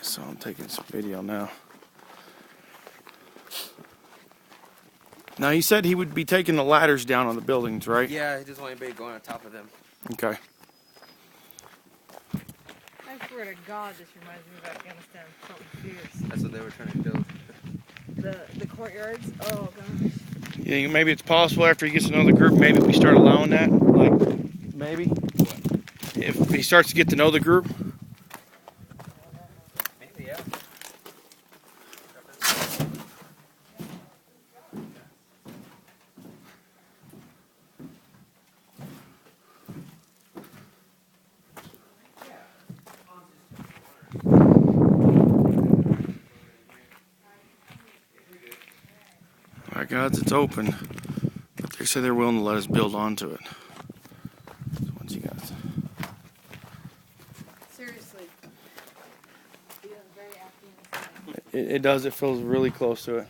So I'm taking some video now. Now he said he would be taking the ladders down on the buildings, right? Yeah, he doesn't want anybody going on top of them. Okay. I swear to God, this reminds me of Afghanistan. Something fierce. That's what they were trying to build. The courtyards. Oh gosh. You think maybe it's possible after he gets to know the group, maybe we start allowing that? Like, maybe? If he starts to get to know the group? Maybe, yeah. My God, it's open. But they say they're willing to let us build onto it. So once you guys. Seriously. Feels very Afghanistan. It does, it feels really close to it.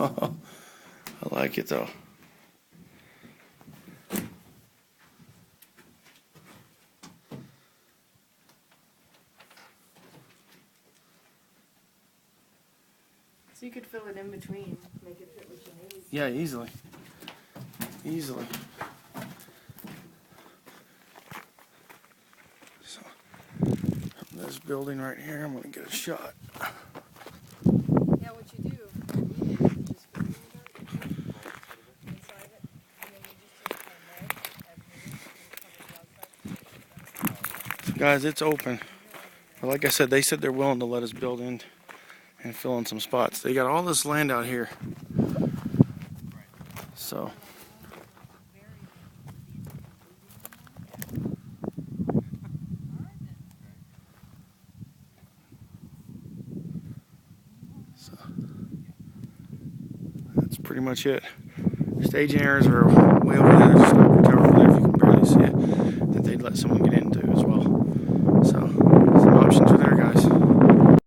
I like it though. So you could fill it in between, make it fit what you need. Yeah, easily. Easily. So, from this building right here, I'm going to get a shot. Yeah, what you do, you just put it in the dirt, inside it, and then you just take kind of mold, and cover the outside. So guys, it's open. But like I said, they said they're willing to let us build in and fill in some spots. They got all this land out here. So. That's pretty much it. Staging areas are way over there. There's a sniper tower